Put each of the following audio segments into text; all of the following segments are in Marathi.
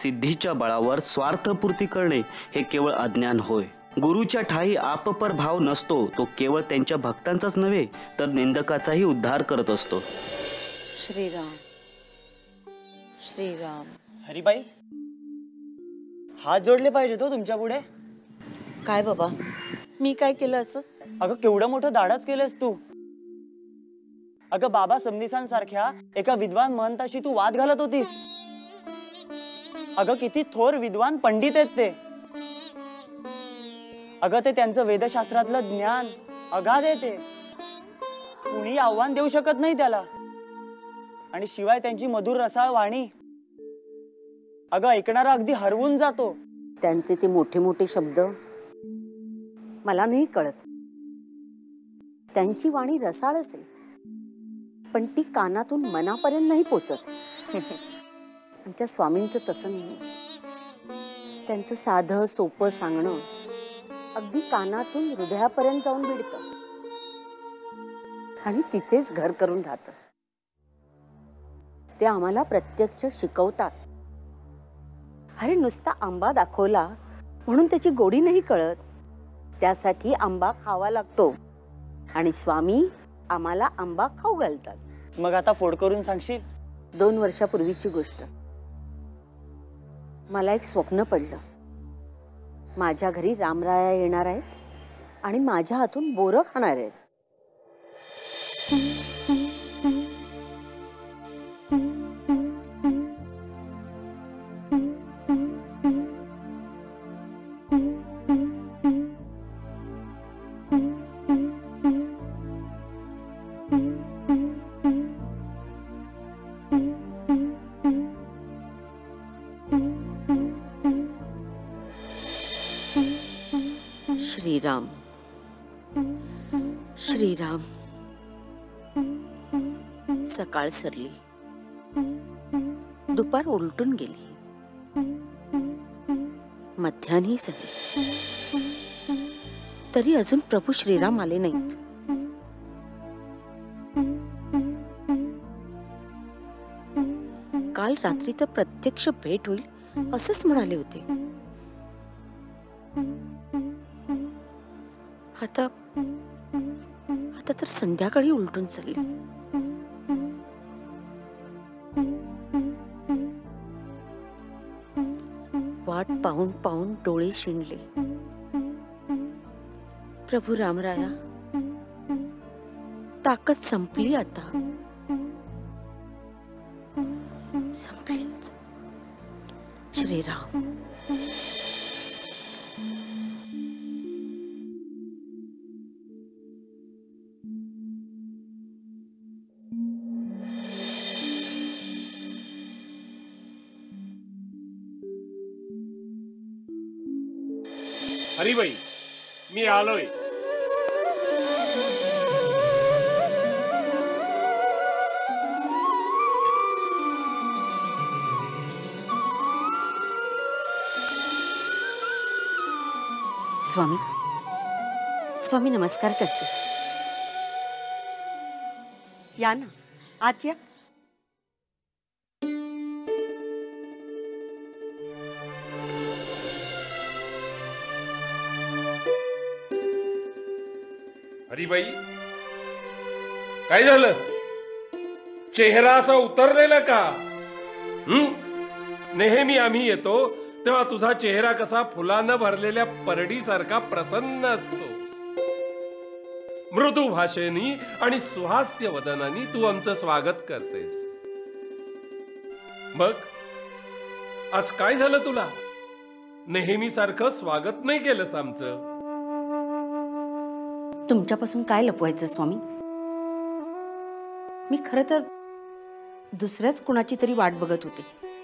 सिद्धीच्या बळावर स्वार्थपूर्ती करणे हे केवळ अज्ञान होय. गुरुच्या ठाई आपपर भाव नसतो तो केवळ त्यांच्या भक्तांचाच नव्हे तर निंदकाचाही उद्धार करत असतो. श्रीराम श्रीराम. हरिबाई, हात जोडले पाहिजे तो तुमच्या पुढे. काय बाबा, मी काय केलं असं? अगं केवढं मोठं धाडस केलंस तू. अगं बाबा समनिसांसारख्या एका विद्वान महंताशी तू वाद घालत होतीस. अगं किती थोर विद्वान पंडित आहेत ते. अगं ते त्यांचं वेदशास्त्रातलं ज्ञान अगाध आहे ते. कुणी आव्हान देऊ शकत नाही त्याला. आणि शिवाय त्यांची मधुर रसाळ वाणी अगं ऐकणारा अगदी हरवून जातो. त्यांचे ते मोठे मोठे शब्द मला नाही कळत. त्यांची वाणी रसाळ असेल पण ती कानातून मनापर्यंत नाही पोचत. आमच्या स्वामींचं तसं नाही. त्यांचं साधं सोपं सांगणं अगदी कानातून हृदयापर्यंत जाऊन भिडतं आणि तिथेच घर करून राहतं. ते आम्हाला प्रत्यक्ष शिकवतात. अरे नुसता आंबा दाखवला म्हणून त्याची गोडी नाही कळत. त्यासाठी आंबा खावा लागतो आणि स्वामी आम्हाला आंबा खाऊ घालतात. मग आता फोड करून सांगशील? 2 वर्षापूर्वीची गोष्ट. मला एक स्वप्न पडलं. माझ्या घरी रामराया येणार आहेत आणि माझ्या हातून बोरं खाणार आहेत. श्रीराम श्रीराम. सकाळ सरली, दुपार उलटून गेली, मध्यान्ही झाली, तरी अजून प्रभू श्रीराम आले नाहीत. काल रात्री तर प्रत्यक्ष भेट होईल असंच म्हणाले होते. आता तर संध्याकाळी उलटून चालली. वाट पाहून पाहून डोळे शिणले. प्रभू रामराया, ताकद संपली आता. संपली. श्रीराम. हरिबाई, मी आलोय. स्वामी, स्वामी नमस्कार करते. या ना, आत या. हरिबाई, काय झालं? चेहरा असा उतरलेला का? नेहमी आम्ही येतो तेव्हा तुझा चेहरा कसा फुलानं भरलेल्या परडीसारखा प्रसन्न असतो. मृदू भाषेनी आणि सुहास्य वदनानी तू आमचं स्वागत करतेस. मग आज काय झालं तुला? नेहमी सारखं स्वागत नाही केलंस आमचं. तुमच्यापासून काय लपवायचं स्वामी? मी खरं तर दुसऱ्याच कुणाची तरी वाट बघत होते.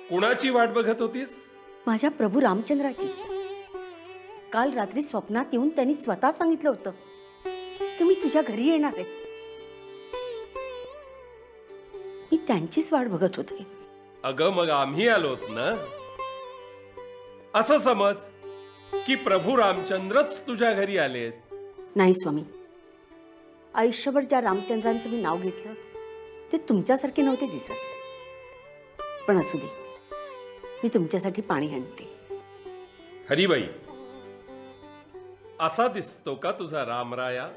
कुणाची वाट बघत होतीस? माझ्या प्रभू रामचंद्राची. काल रात्री स्वप्नात येऊन त्यांनी स्वतः सांगितलं होतं की मी तुझ्या घरी येणार आहे. मी त्यांचीच वाट बघत होते. अगं मग आम्ही आलोत ना. असं समज की प्रभू रामचंद्रच तुझ्या घरी आलेत. नाही स्वामी, आयुष्यभर ज्या रामचंद्रांचं मी नाव घेतलं ते तुमच्यासारखे नव्हते दिसत. पण असू दे, मी तुमच्यासाठी पाणी आणते. हरिबाई, असा दिसतो का तुझा रामराया?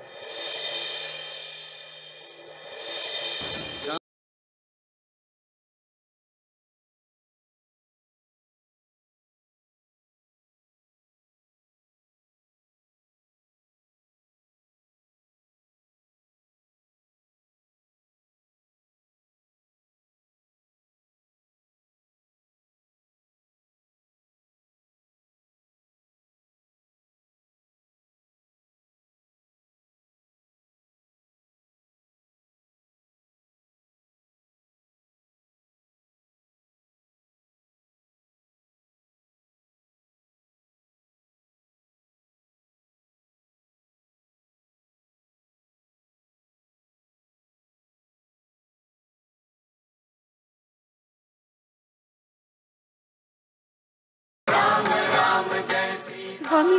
स्वामी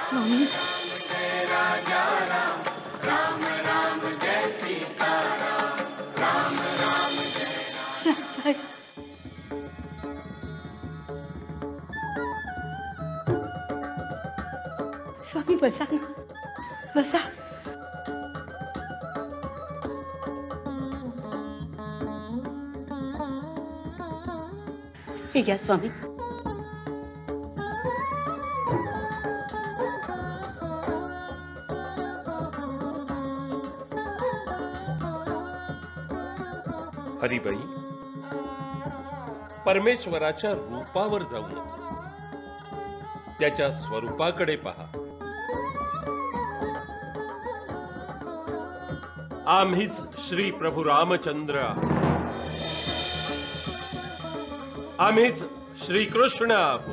स्वामी स्वामी बसा ना, बसा. हे घ्या स्वामी. हरिबाई, परमेश्वराच्या रूपावर जाऊ नकोस, त्याच्या स्वरूपाकडे पहा. आम्हीच श्री प्रभू रामचंद्र आहोत. आम्हीच श्रीकृष्ण आहोत.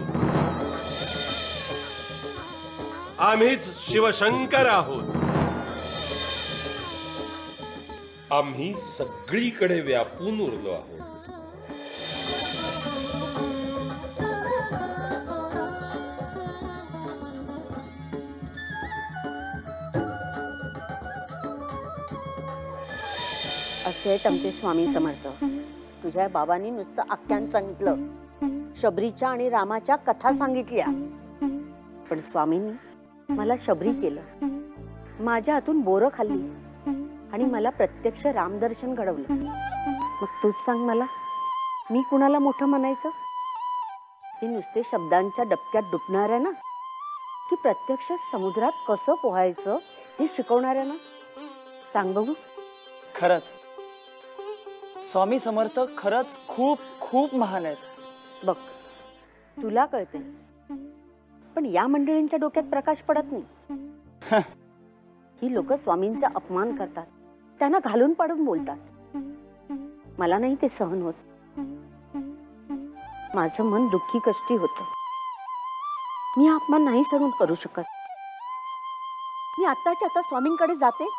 आम्हीच शिवशंकर आहोत. आम्ही सगळीकडे व्यापून उरलो आहोत. असे आमचे स्वामी समर्थ. तुझ्या बाबांनी नुसतं आख्यान सांगितलं, शबरीच्या आणि रामाच्या कथा सांगितल्या, पण स्वामींनी मला शबरी केलं, माझ्या हातून बोरं खाल्ली आणि मला प्रत्यक्ष रामदर्शन घडवलं. मग तूच सांग मला, मी कुणाला मोठं म्हणायचं? हे नुसते शब्दांच्या डबक्यात डुबणाऱ्या ना, की प्रत्यक्ष समुद्रात कसं पोहायचं हे शिकवणाऱ्या ना? सांग बघू. खरंच स्वामी समर्थ खरंच खूप खूप महान आहेत. बघ, तुला कळते, पण या मंडळींच्या डोक्यात प्रकाश पडत नाही. ही लोक स्वामींचा अपमान करतात, त्यांना घालून पाडून बोलतात. मला नाही ते सहन होत. माझं मन दुःखी कष्टी होतं. मी हा अपमान नाही सहन करू शकत. मी आत्ताच्या आता स्वामींकडे जाते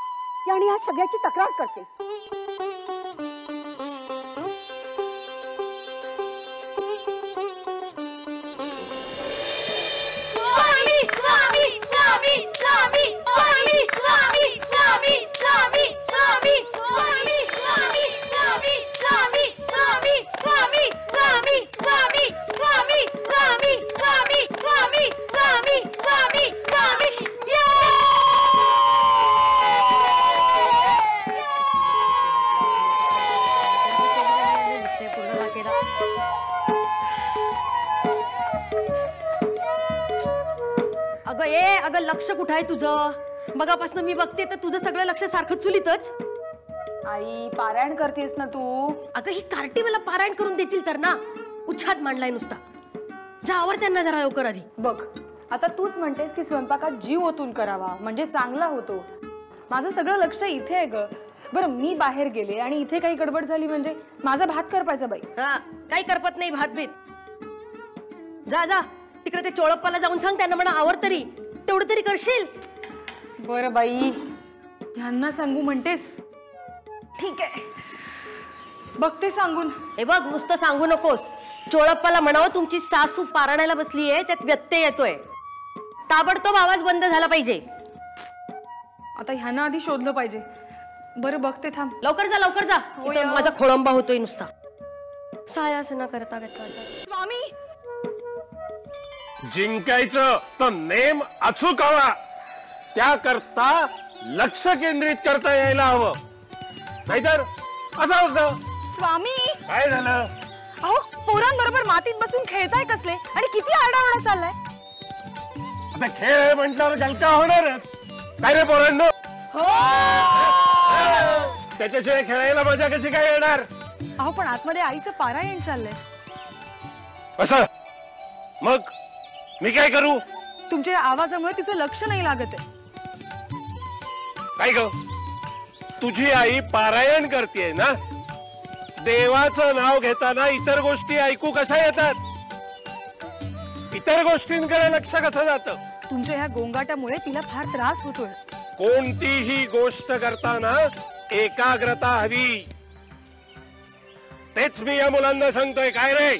आणि या सगळ्याची तक्रार करते. अगं लक्ष कुठं आहे तुझं? मगापासून मी बघते तर तुझं सगळं लक्ष सारखं चुलीतच. आई, पारायण करतेस ना तू? अगं ही कार्टी मला पारायण करून देतील तर ना. उच्छाद मांडलाय नुसता. जा आवर त्यांना जरा लवकर आधी. बघ, आता तूच म्हणतेस की स्वयंपाकात जीव ओतून करावा म्हणजे चांगला होतो. माझं सगळं लक्ष इथे आहे ग. बरं, मी बाहेर गेले आणि इथे काही गडबड झाली म्हणजे माझा भात करपायचा बाई. हा, काही करपत नाही भात बीत. जा जा तिकडे ते चोळप्पाला जाऊन सांग त्यांना म्हणा आवर तरी, तेवढं तरी करशील. बरं बाई, ह्यांना सांगू म्हणतेस? ठीक आहे, बघते सांगून. हे बघ, नुसतं सांगू नकोस. चोळप्पाला म्हणावं तुमची सासू पारायणाला बसली आहे, त्यात व्यत्यय येतोय. ताबडतोब आवाज बंद झाला पाहिजे. आता ह्यांना आधी शोधलं पाहिजे. बरं बघते, थांब. लवकर जा लवकर जा. इथं माझा खोळंबा होतोय नुसता. सायास न करता घेतला. स्वामी जिंकायचं तर नेम अचूक हवा, त्याकरता लक्ष केंद्रित करता यायला हवं, नाहीतर असं होतं. स्वामी काय झालं? अहो पोरांबरोबर मातीत बसून खेळताय कसले आणि किती आरडाओरडा चाललाय. आता खेळ आहे म्हटल्यावर गलका होणारच. काय रे पोरांनो, त्याच्याशिवाय खेळायला मजा कशी काय येणार? अहो पण आतमध्ये आईचं पारायण चाललंय. असं मग मी काय करू? तुमच्या या आवाजामुळे तिचं लक्ष नाही लागत आहे. काय ग, तुझी आई पारायण करते ना, देवाचं नाव घेताना इतर गोष्टी ऐकू कशा येतात? इतर गोष्टींकडे लक्ष कसं जातं? तुमच्या ह्या गोंगाटामुळे तिला फार त्रास होतोय. कोणतीही गोष्ट करताना एकाग्रता हवी, तेच मी या मुलांना सांगतोय. काय रे,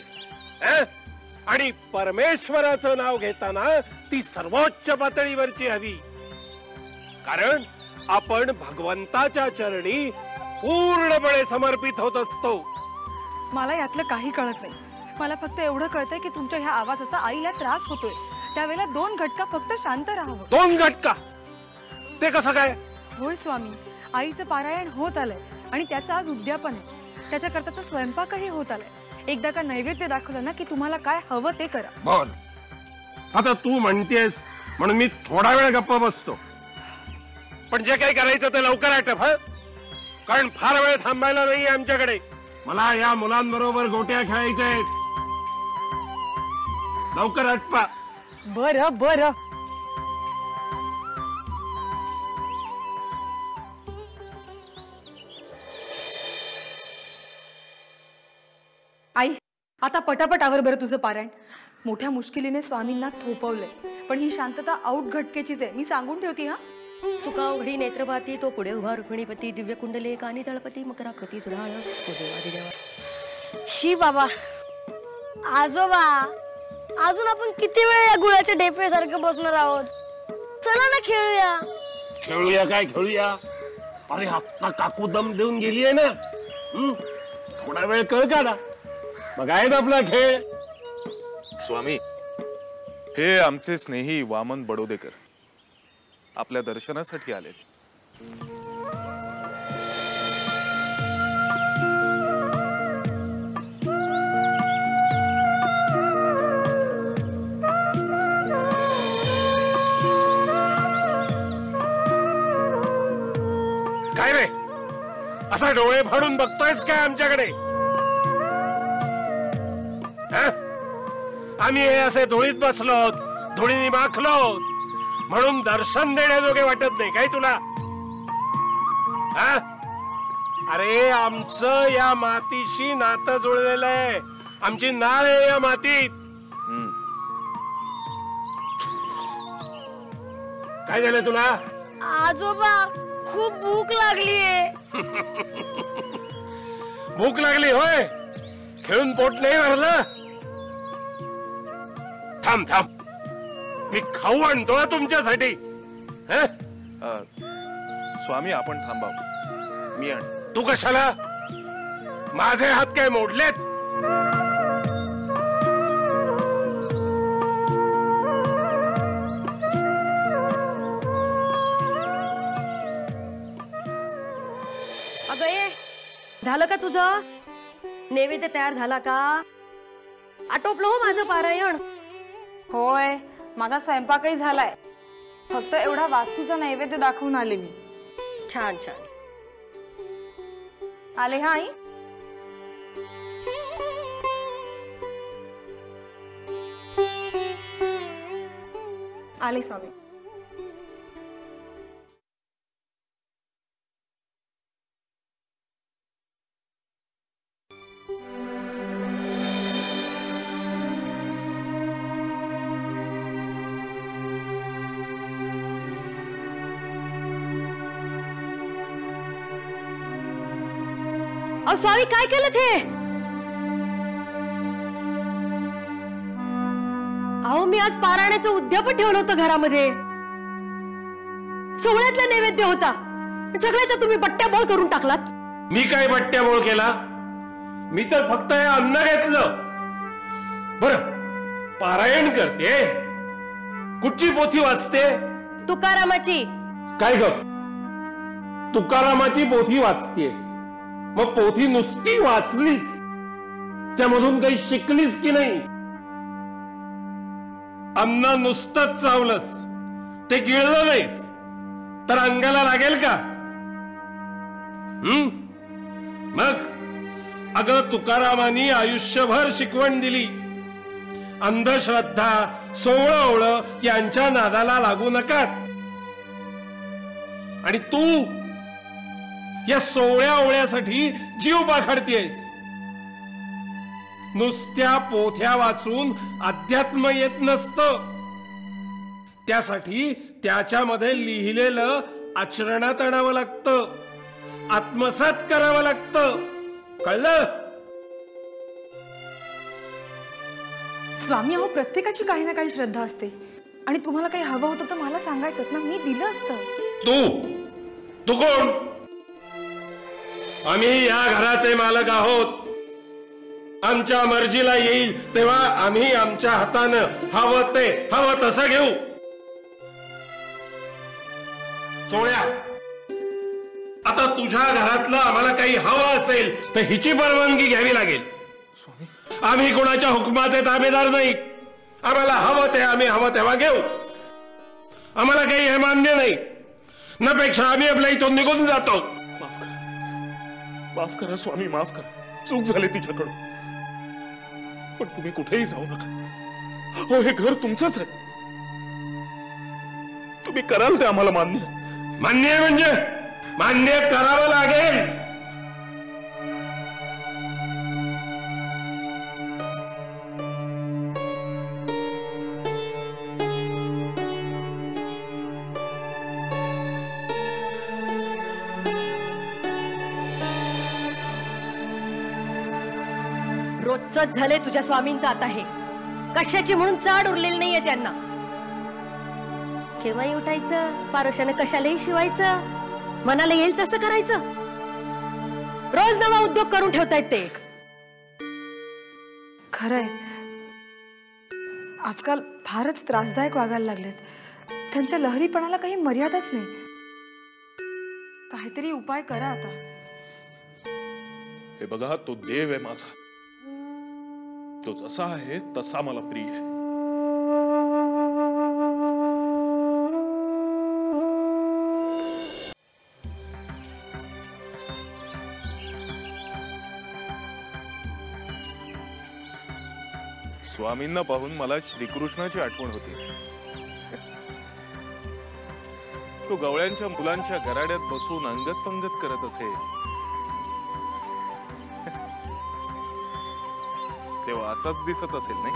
आणि परमेश्वराचं नाव घेताना ती सर्वोच्च पातळीवरची हवी, कारण आपण भगवंताच्या चरणी पूर्णपणे समर्पित होत असतो. मला यातलं काही कळत नाही. मला फक्त एवढं कळतंय की तुमच्या ह्या आवाजाचा आईला त्रास होतोय. त्यावेळेला 2 घटका फक्त शांत राहावं. 2 घटका? ते कसं काय? होय स्वामी, आईचं पारायण होत आलंय आणि त्याचं आज उद्यापन आहे. त्याच्याकरताचा स्वयंपाकही होत आलाय. एकदा का नैवेद्य दाखवलं ना की तुम्हाला काय हवं ते करा. बर, आता तू म्हणतेस म्हणून मी थोडा वेळ गप्प बसतो, पण जे काही करायचं ते लवकर आटप, कारण फार वेळ थांबायला नाहीये आमच्याकडे. मला या मुलांबरोबर गोट्या खेळायच्या आहेत. लवकर आटपा. बरं बरं. आई आता पटापट आवर बरं तुझं पारायण. मोठ्या मुश्किलीने स्वामींना थोपवलंय, पण ही शांतता आऊट घटकेचीच आहे, मी सांगून ठेवती. हा तुका उघडी नेत्रपाती तो पुढे उभा रुक्मिणीपती दिव्य कुंडले कानी तळपती मकराकृती सुढाळ शी बाबा, आजोबा अजून आपण किती वेळ या गुळाच्या ढेपेसारखं बसणार आहोत? चला ना खेळूया. खेळूया काय खेळूया? अरे आत्ता काकू दम देऊन गेली आहे ना, थोडा वेळ कळ काढा, मग आहेत आपला खेळ. स्वामी, हे आमचे स्नेही वामन बडोदेकर आपल्या दर्शनासाठी आले. काय रे, असा डोळे फाडून बघतोयस काय आमच्याकडे? आम्ही हे असे धुळीत बसलोत, धुळीने माखलोत म्हणून दर्शन देण्याजोगे वाटत नाही काय तुला? अरे आमचं या मातीशी नातं जुळलेलं आहे, आमची नाळ आहे या मातीत. काय झालं तुला? आजोबा खूप भूक लागलीये. भूक लागली होय? खेळून पोट नाही भरलं? थांब थांब, मी खाऊ आणतो ना तुमच्यासाठी. स्वामी आपण थांबाव, मी आण. तू कशाला? माझे हात काय मोडलेत? अगं ये, झालं का तुझं नैवेद्य तयार झाला का? आटोपलं हो माझं पारायण. होय, माझा स्वयंपाकही झालाय. फक्त एवढा वास्तूचा नैवेद्य दाखवून आले मी. छान छान आले. हा आई, आले स्वामी. अहो स्वामी काय केलं ते? अहो मी आज पारायणाचं उद्यापन ठेवलं होतं घरामध्ये, सोहळ्यातला नैवेद्य होता, सगळ्याचा तुम्ही बट्ट्याबोळ करून टाकलात. मी काय बट्ट्याबोळ केला? मी तर फक्त हे अन्न घेतलं. बर, पारायण करते, कुठची पोथी वाचते? तुकारामाची. काय ग, तुकारामाची पोथी वाचतेस? मग पोथी नुसती वाचलीस, त्यामधून काही शिकलीस की नाही? अन्न नुसतंच चावलंस, ते गिळलं नाहीस, तर अंगाला लागेल का? मग अगं, तुकारामांनी आयुष्यभर शिकवण दिली, अंधश्रद्धा, सोवळं यांच्या नादाला लागू नकात. आणि तू या सोवळ्या ओळ्यासाठी जीव पाखडतेस. नुसत्या पोथ्या वाचून अध्यात्म येत नसतं, त्यासाठी त्याच्यामध्ये लिहिलेलं आचरणात आणावं लागतं, आत्मसात करावं लागतं. कळलं? स्वामी, अहो प्रत्येकाची काही ना काही श्रद्धा असते आणि तुम्हाला काही हवं होतं तर मला सांगायचं ना, मी दिलं असतं. तू कोण? आम्ही या घराचे मालक आहोत. आमच्या मर्जीला येईल तेव्हा आम्ही आमच्या हातानं हवं ते हवं तसं घेऊ. सोळ्या, आता तुझ्या घरातलं आम्हाला काही हवं असेल तर हिची परवानगी घ्यावी लागेल. आम्ही कोणाच्या हुकमाचे ताबेदार नाही. आम्हाला हवं ते आम्ही हवं तेव्हा घेऊ. आम्हाला काही हे मान्य नाही. नपेक्षा आम्ही आपल्या इथून निघून जातो. माफ करा स्वामी, माफ करा. चूक झाली तिच्याकडून. पण तुम्ही कुठेही जाऊ नका. हो, हे घर तुमचंच आहे. तुम्ही कराल ते आम्हाला मान्य. मान्य म्हणजे मान्य करावं लागेल. रोजच झाले तुझ्या स्वामींचं आता हे. कशाची म्हणून चाड उरलेली नाहीये त्यांना. केव्हाही उठायचं, पारोशाने कशालाही शिवायचं, मनाला येईल तसं करायचं. रोज नवा उद्योग करून ठेवतायत ते. एक खरंय, आजकाल फारच त्रासदायक वागायला लागलेत. त्यांच्या लहरीपणाला काही मर्यादाच नाही. काहीतरी उपाय करा आता. हे बघा, तो देव आहे माझा. तो जसा आहे तसा मला प्रिय आहे. स्वामींना पाहून मला श्रीकृष्णाची आठवण होती. तो गवळ्यांच्या मुलांच्या गराड्यात बसून अंगत पंगत करत असे, तेव्हा असंच दिसत असेल नाही?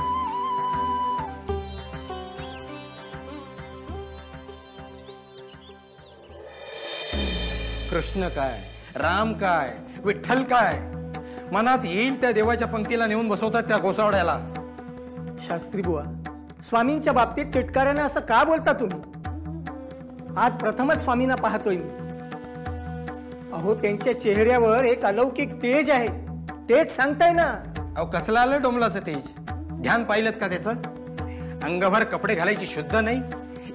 कृष्ण काय, राम काय, विठ्ठल काय, मनात येईल त्या देवाच्या पंक्तीला नेऊन बसवतात त्या गोसावड्याला. शास्त्री बुवा, स्वामींच्या बाबतीत चिटकाऱ्याने असं का बोलता तुम्ही? आज प्रथमच स्वामींना पाहतोय मी. अहो, त्यांच्या चेहऱ्यावर एक अलौकिक तेज आहे, तेच सांगताय ना. अहो, कसलं आलं डोंबलाचं तेज? ध्यान पाहिलं का त्याचं? अंगभर कपडे घालायची शुद्ध नाही,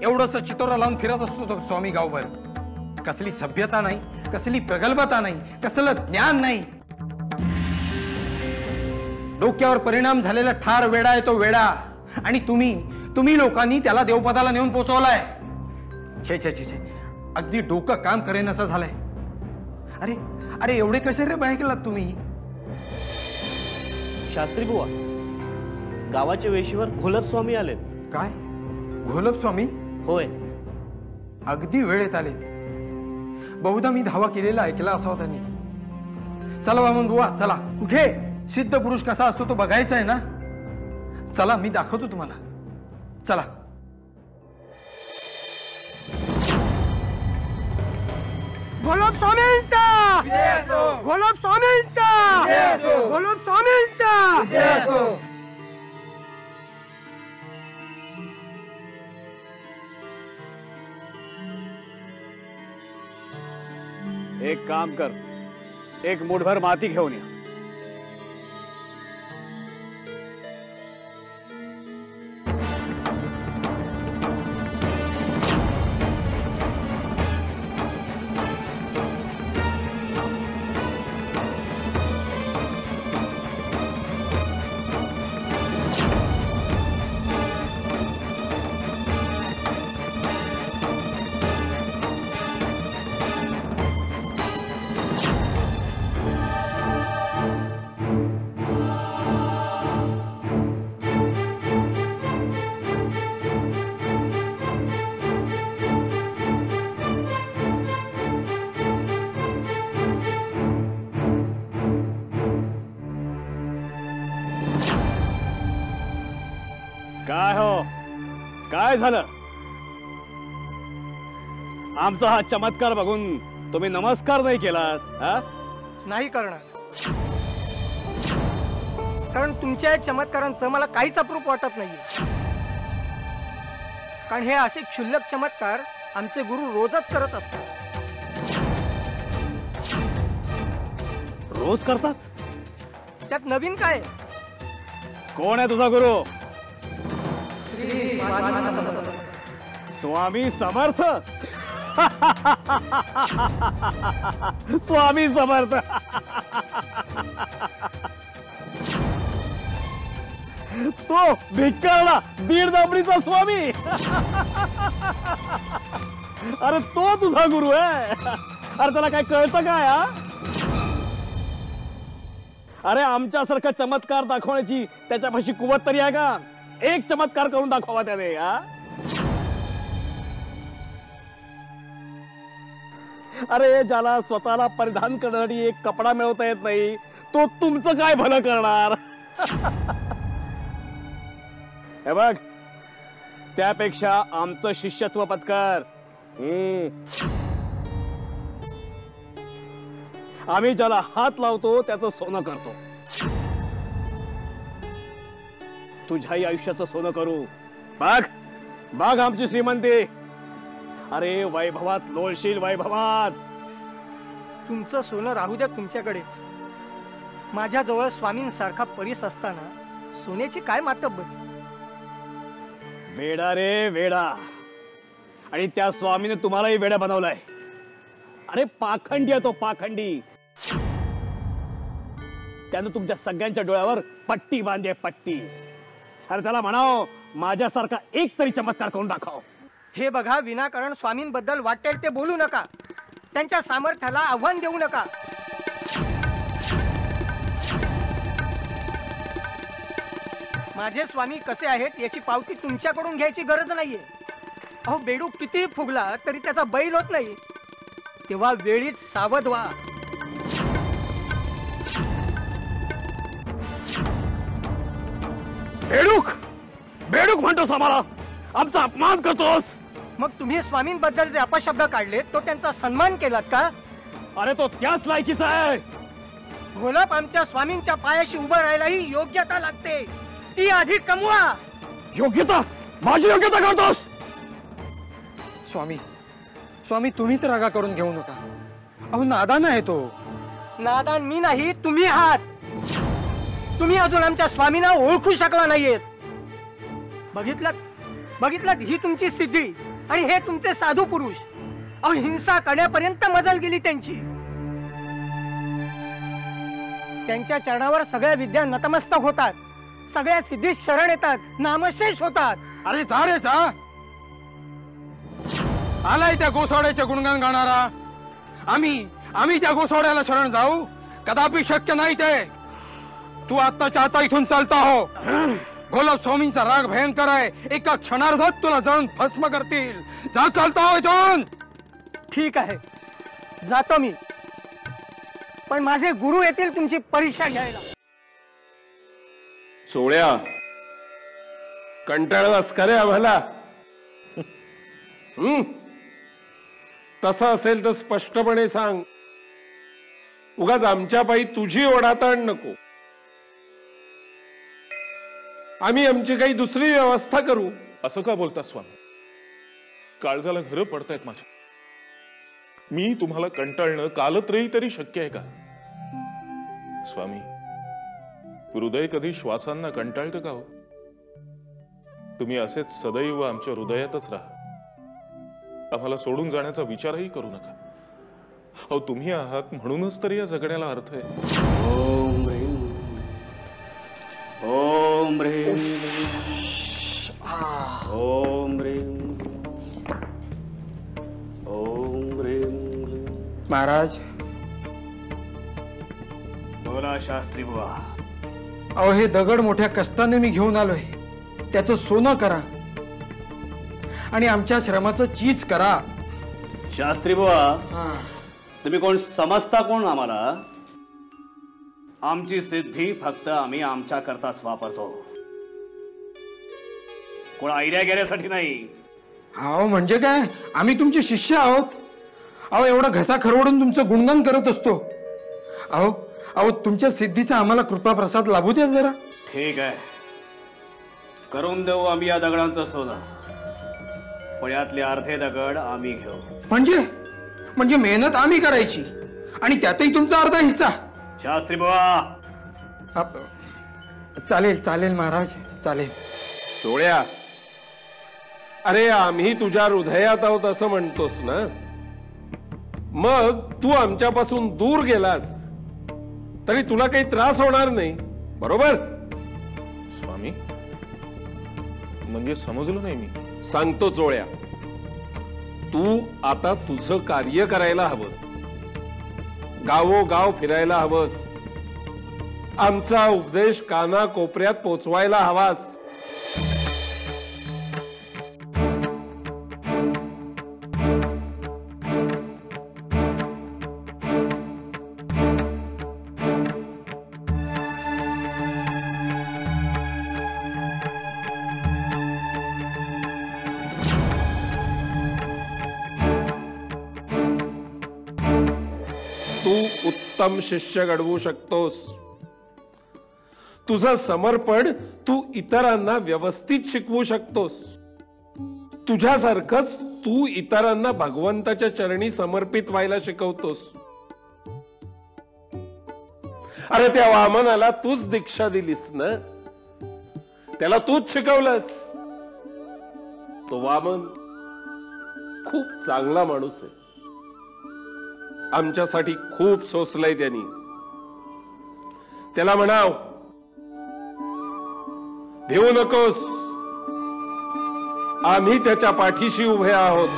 एवढंच चितोरा लावून फिरत असतो तो स्वामी गावभर. कसली सभ्यता नाही, कसली प्रगल्भता नाही, कसलं ज्ञान नाही. डोक्यावर परिणाम झालेला ठार वेडा आहे तो वेडा. आणि तुम्ही लोकांनी त्याला देवपदाला नेऊन पोचवलाय. छे छे छे छे, अगदी डोकं काम करेन असं झालंय. अरे अरे, एवढे कसे रे बाहेर गेलात तुम्ही? शास्त्री बुवा, गावाच्या वेशीवर घोलप स्वामी आलेत. काय? घोलप स्वामी? होय. अगदी वेळेत आले. बहुधा मी धावा केलेला ऐकला असावा त्यांनी. चला वामन बुवा, चला. कुठे? सिद्ध पुरुष कसा असतो तो बघायचा आहे ना. चला, मी दाखवतो तुम्हाला. चला. घोलप स्वामींचा, घोलप स्वामींचा, घोलप स्वामींचा. एक काम कर, एक मुठभर माती घेऊन ये. काय हो, काय झालं? आमचा हा चमत्कार बघून तुम्ही नमस्कार नाही केलात? हा? नाही करणार, कारण तुमच्या या चमत्कारांचं मला काहीच अप्रूप वाटत नाहीये. कारण हे असे क्षुल्लक चमत्कार आमचे गुरु रोजच करत असतात. रोज करतात? त्यात नवीन काय? कोण आहे तुझा गुरु? स्वामी समर्थ. स्वामी समर्थ. तो भिक्कारला दीड दाबडीचा स्वामी. अरे तो तुझा गुरु आहे? अरे त्याला काय कळतं काय? हा, अरे आमच्यासारखा चमत्कार दाखवण्याची त्याच्यापाशी कुवत तरी आहे का? एक चमत्कार करून दाखवा त्याने. अरे ज्याला स्वतःला परिधान करण्यासाठी एक कपडा मिळवता येत नाही, तो तुमचं काय भलं करणार? हे बघ, त्यापेक्षा आमचं शिष्यत्व पत्कर. आम्ही ज्याला हात लावतो त्याचं सोनं करतो. तुझ्याही आयुष्याचं सोनं करू. बघ बघ आमची श्रीमंती. अरे वैभवात लोळशील, वैभवात. तुमचं सोनं राहू द्या तुमच्याकडेच. माझ्याजवळ स्वामींसारखा परीस असताना सोन्याची काय मातब्बरी. वेडा रे वेडा. आणि त्या स्वामीने तुम्हालाही वेडा बनवलाय. अरे पाखंडी आहे तो, पाखंडी. त्यानं तुमच्या सगळ्यांच्या डोळ्यावर पट्टी बांधली, पट्टी. अरे त्याला म्हणाव माझ्यासारखा एक तरी चमत्कार करून दाखव. हे बघा, विनाकारण स्वामींबद्दल वाटेल ते बोलू नका. त्यांच्या सामर्थ्याला आव्हान देऊ नका. माझे स्वामी कसे आहेत याची पावती तुमच्याकडून घ्यायची गरज नाहीये. अहो, बेडूक किती फुगला तरी त्याचा बैल होत नाही. तेव्हा वेळीच सावध व्हा. बेडूक बेडूक म्हणतोस आम्हाला? आमचा अपमान करतोस? मग तुम्ही स्वामींबद्दल जे अपशब्द काढले तो त्यांचा सन्मान केलात का? अरे तो त्याच लायकीचा आहे. घोलप आमच्या स्वामींच्या पायाशी उभं राहायलाही योग्यता लागते. ती आधी कमवा. योग्यता? माझी योग्यता करतोस? स्वामी, स्वामी तुम्ही तर रागा करून घेऊ नका. अहो नादान आहे तो. नादान मी नाही, तुम्ही आहात. तुम्ही अजून आमच्या स्वामींना ओळखू शकला नाहीयेत. बघितलं ही तुमची सिद्धी आणि हे तुमचे साधू पुरुष. अहो, हिंसा करण्यापर्यंत मजल गेली त्यांची. त्यांच्या चरणावर सगळ्या विद्या नतमस्तक होतात. सगळ्या सिद्धीत शरण येतात, नामशेष होतात. अरे जा रे जा. आलाय त्या गोसाड्याचे गुणगान गाणारा. आम्ही त्या गोसाड्याला शरण जाऊ? कदापि शक्य नाही ते. तू आत्ताच्या आता इथून चालता हो. घोलप स्वामींचा राग भयंकर आहे. एका क्षणार्धात तुला जळून भस्म करतील. जा, चालता हो इथून. ठीक आहे, जातो मी. पण माझे गुरु येतील तुमची परीक्षा घ्यायला. सोळ्या, कंटाळलास का रे आम्हाला? तसं असेल तर स्पष्टपणे सांग. उगाच आमच्या पायी तुझी ओढाताण नको. आम्ही आमची काही दुसरी व्यवस्था करू. असं का बोलता स्वामी? काळजाला घरं पडतायत माझ्या. मी तुम्हाला कंटाळणं कालत्रयी तरी शक्य आहे का? स्वामी, हृदय कधी श्वासांना कंटाळतं का हो? तुम्ही असेच सदैव आमच्या हृदयातच राहा. आम्हाला सोडून जाण्याचा विचारही करू नका. अहो, तुम्ही आहात म्हणूनच तरी या जगण्याला अर्थ आहे. ओम ह्रीं ओम ह्रीं ओम ह्रीं ओम ह्रीं. महाराज, बोला शास्त्री बुवा. अहो, हे दगड मोठ्या कष्टाने मी घेऊन आलोय. त्याचं सोनं करा आणि आमच्या श्रमाचं चीज करा. शास्त्री बुवा, तुम्ही कोण समजता कोण आम्हाला? आमची सिद्धी फक्त आम्ही आमच्या करताच वापरतो. कोण आयडिया घेण्यासाठी नाही. अहो म्हणजे काय, आम्ही तुमचे शिष्य आहोत. अहो एवढा घसा खरवडून तुमचं गुणगान करत असतो. अहो अहो तुमच्या सिद्धीचा आम्हाला कृपा प्रसाद लाभू द्या जरा. ठीक आहे, करून देऊ आम्ही या दगडांचा सोदा, पण यातले अर्धे दगड आम्ही घेऊ. म्हणजे मेहनत आम्ही करायची आणि त्यातही तुमचा अर्धा हिस्सा. शास्त्री बुवा, चालेल चालेल महाराज, चालेल. सोळ्या, अरे आम्ही तुझ्या हृदयात आहोत असं म्हणतोस ना, मग तू आमच्यापासून दूर गेलास तरी तुला काही त्रास होणार नाही, बरोबर? स्वामी, म्हणजे समजलो नाही मी. सांगतो चोळ्या, तू आता तुझं कार्य करायला हवं, गावोगाव फिरायला हवंस, आमचा उपदेश काना कोपऱ्यात पोचवायला हवास. तू उत्तम शिष्य घडवू शकतोस. तुझं समर्पण तू इतरांना व्यवस्थित शिकवू शकतोस. तुझ्यासारखंच तू इतरांना भगवंताच्या चरणी समर्पित व्हायला शिकवतोस. अरे त्या वामनाला तूच दीक्षा दिलीस ना, त्याला तूच शिकवलंस. तो वामन खूप चांगला माणूस आहे, आमच्यासाठी खूप सोसलंय त्यांनी. त्याला म्हणाव, भिवू नकोस, आम्ही त्याच्या पाठीशी उभे आहोत.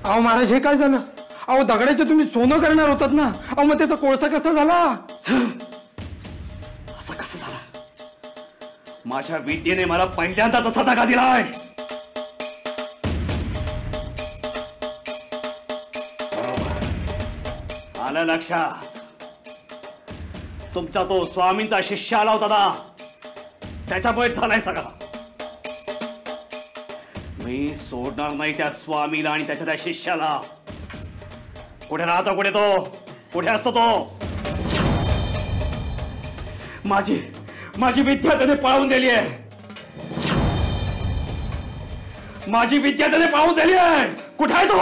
अहो महाराज, हे काय झालं? अहो दगडाचे तुम्ही सोनं करणार होतात ना, अहो मग त्याचा कोळसा कसा झाला? असं कसं झालं? माझ्या विद्येने मला पहिल्यांदा तसा दगा दिलाय. आलं लक्षात? तुमचा तो स्वामींचा शिष्य आला होता ना, त्याच्यामुळे झालाय सगळा. मी सोडणार नाही त्या स्वामीला आणि त्याच्या त्या शिष्याला. कुठे राहतो, कुठे तो, कुठे असतो तो? माझी विद्या त्याने पळवून दिली आहे. माझी विद्या त्याने पळवून दिली आहे. कुठे आहे तो?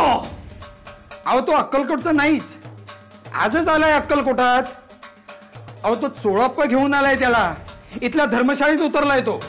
अहो तो अक्कलकोटचा नाहीच, आजच आलाय अक्कलकोटात. अहो तो चोळप्पा घेऊन आलाय त्याला, इथल्या धर्मशाळेत उतरलाय तो.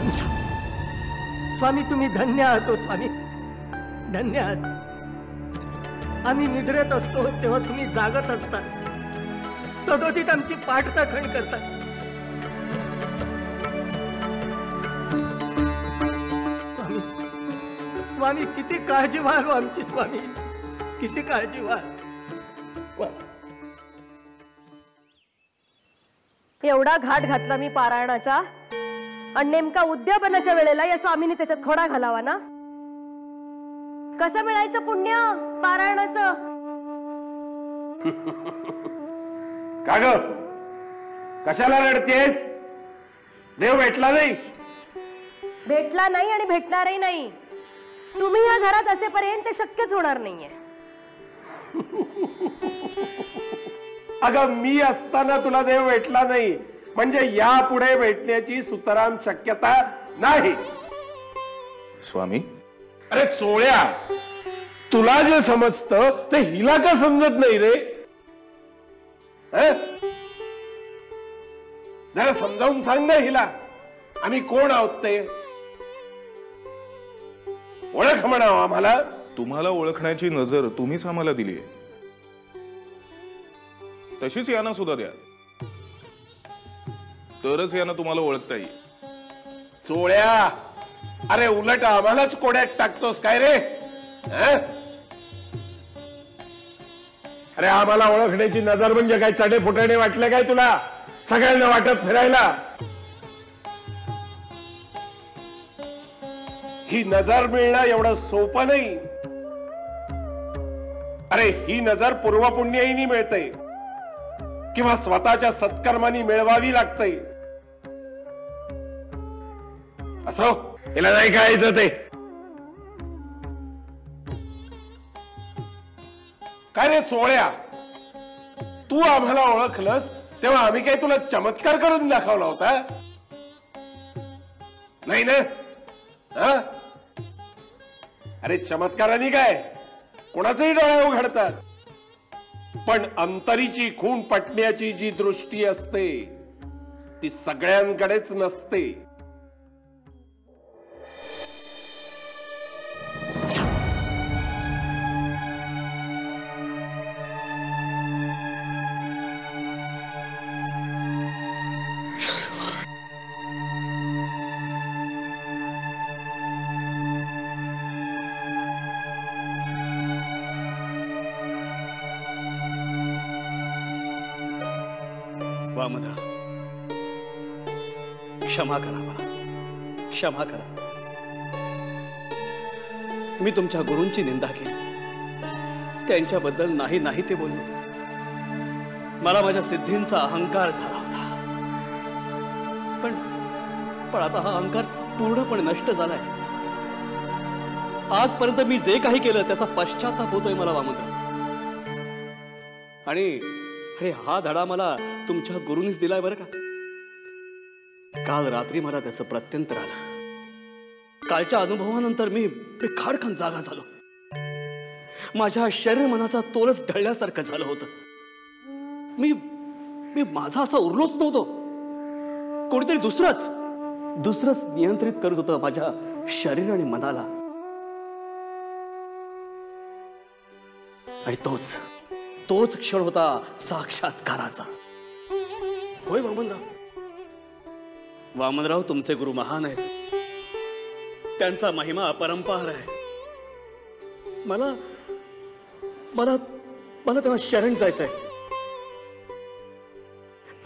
स्वामी स्वामी तुम्ही धन्य आहात हो स्वामी, धन्य आहात. आम्ही निद्रेत असतो तेव्हा तुम्ही जागत असता, सदोदित आमची पाठराखण करता. स्वामी स्वामी किती काळजीवान हो आमची स्वामी, किती काळजीवान. एवढा घाट घातला मी पारायणाचा, आणि नेमका उद्यापनाच्या वेळेला या स्वामीने त्याच्यात खोडा घालावा ना. कसं मिळायचं पुण्य पारायणाचं? का ग, कशाला रडतेस? देव भेटला नाही? भेटला नाही आणि भेटणारही नाही. तुम्ही या घरात असेपर्यंत ते शक्यच होणार नाहीये. अगं मी असताना तुला देव भेटला नाही म्हणजे यापुढे भेटण्याची सुतराम शक्यता नाही. स्वामी, अरे चोळ्या, तुला जे समजतं ते हिला का समजत नाही रे? जरा समजावून सांग ना हिला, आम्ही कोण आहोत ते. ओळख म्हणावं आम्हाला. तुम्हाला ओळखण्याची नजर तुम्हीच आम्हाला दिली आहे, तशीच यांना सुद्धा द्या, तरच यांना तुम्हाला ओळखता येईल. चोळ्या, अरे उलट आम्हालाच कोड्यात टाकतोस काय रे? अरे आम्हाला ओळखण्याची नजर म्हणजे काय चढे फुटाणे वाटले काय तुला? सगळ्यांना वाटत फिरायला. ही नजर मिळणं एवढं सोपं नाही. अरे ही नजर पूर्वपुण्याईनी मिळते किंवा स्वतःच्या सत्कर्मानी मिळवावी लागते. असो, हिला नाही कळायचं ते. काय रे चोळ्या, तू आम्हाला ओळखलंस तेव्हा आम्ही काय तुला चमत्कार करून दाखवला होता? नाही ना? अरे चमत्काराने काय कोणाचंही डोळे उघडतात, पण अंतरीची खून पटण्याची जी दृष्टी असते ती सगळ्यांकडेच नसते. वामनराव, क्षमा करा मला, क्षमा करा. मी तुमच्या गुरूंची निंदा केली, त्यांच्याबद्दल नाही नाही ते बोललो. मला माझ्या सिद्धींचा अहंकार झाला होता, पण आता हा अहंकार पूर्णपणे नष्ट झालाय. आजपर्यंत मी जे काही केलं त्याचा पश्चाताप होतोय मला वामनराव. आणि हा धडा मला तुमच्या गुरूंनीच दिलाय बरं का. काल रात्री मला त्याचं प्रत्यंतर आलं. कालच्या अनुभवानंतर मी खाडखन जागा झालो. माझ्या शरीर मनाचा तोलच ढळल्यासारखं झालं होतं. मी माझा असा उरलोच नव्हतो. कोणीतरी दुसरंच नियंत्रित करत होतं माझ्या शरीर आणि मनाला. आणि तोच क्षण होता साक्षात्काराचा. होय वामनराव, तुमचे गुरु महान आहेत, त्यांचा महिमा अपरंपार आहे. मला त्यांना शरण जायचंय.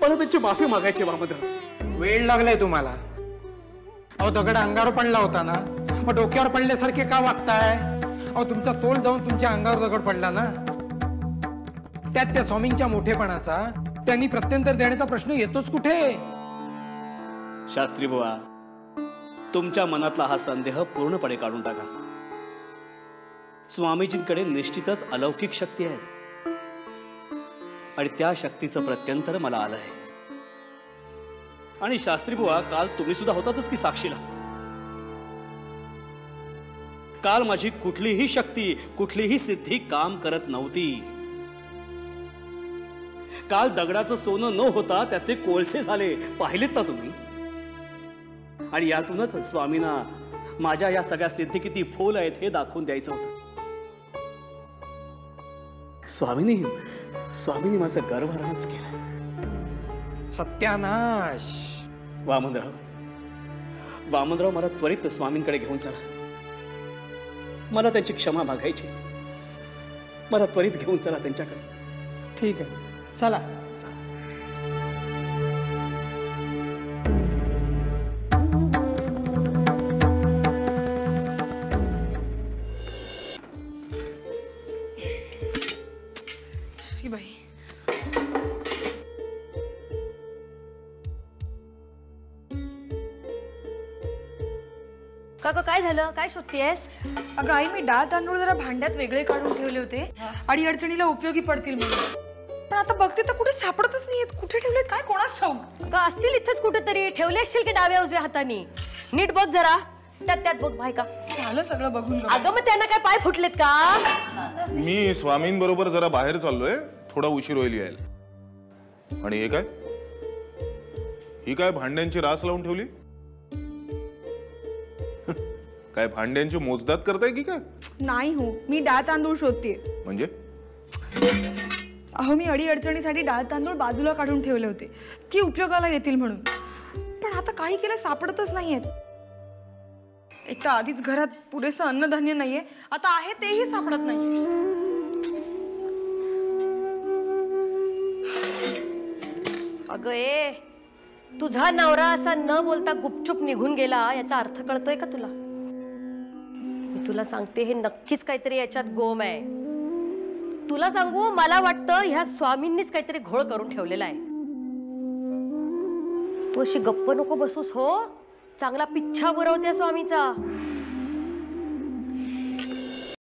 मला त्यांची माफी मागायची वामनराव. वेळ लागलाय तुम्हाला. अहो दगड अंगावर पडला होता ना, मग डोक्यावर पडल्यासारखे का वागताय? अहो तुमचा तोल जाऊन तुमच्या अंगावर दगड पडला ना. त्यात त्या स्वामींच्या मोठेपणाचा त्यांनी प्रत्यंतर देण्याचा प्रश्न येतोच कुठे? शास्त्री बुवा, तुमच्या मनातला हा संदेह पूर्णपणे काढून टाका. स्वामीजींकडे निश्चितच अलौकिक शक्ती आहे आणि त्या शक्तीचं प्रत्यंतर मला आलं आहे. आणि शास्त्री बुवा, काल तुम्ही सुद्धा होतातच की साक्षीला. काल माझी कुठलीही शक्ती, कुठलीही सिद्धी काम करत नव्हती. काल दगडाचं सोनं न होता त्याचे कोळसे झाले, पाहिलेत ना तुम्ही? आणि यातूनच स्वामींना माझ्या या सगळ्या सिद्धी किती फोल आहेत हे दाखवून द्यायचं होतं. स्वामींनी माझं गर्वहरणच केलं. सत्यानाश. वामनराव मला त्वरित स्वामींकडे घेऊन चला. मला त्यांची क्षमा मागायची. मला त्वरित घेऊन चला त्यांच्याकडे. ठीक आहे, चला. बाई, काका काय झालं? काय शोधतेस? अगं आई, मी डाळ तांदूळ जरा भांड्यात वेगळे काढून ठेवले होते आणि अडचणीला उपयोगी पडतील म्हणून. पण आता बघते तर कुठे सापडतच नाहीयेत. कुठे ठेवलेत काय कोणाच ठाऊक. अगं असतील इथंच कुठेतरी. ठेवले असतील की डाव्या उजव्या हातानी. नीट बघ जरा. त्यात बघ भाई का. झालं सगळं बघून. अगं मग त्यांना काय पाय फुटलेत का? मी स्वामींबरोबर जरा बाहेर चाललोय, थोडा उशीर होईल यायला. आणि हे काय, ही काय भांड्यांची रास लावून ठेवली? काय भांड्यांची मोजदात करताय की काय? नाही हो, मी डाळ तांदूळ शोधतेय. म्हणजे अहो, मी अडचणीसाठी डाळ तांदूळ बाजूला काढून ठेवले होते की उपयोगाला येतील म्हणून. पण आता काही केलं सापडतच नाहीयेत. एक तर आधीच घरात पुरेसं अन्नधान्य नाहीये, आता आहे तेही सापडत नाहीये. अगं ए, तुझा नवरा असा न बोलता गुपचूप निघून गेला याचा अर्थ कळतोय का तुला? मी तुला सांगते, हे नक्कीच काहीतरी याच्यात गोम आहे. तुला सांगू, मला वाटतं ह्या स्वामींनीच काहीतरी घोळ करून ठेवलेला आहे. तू अशी गप्प नको बसूस हो. चांगला पिच्छा बुरवते स्वामीचा.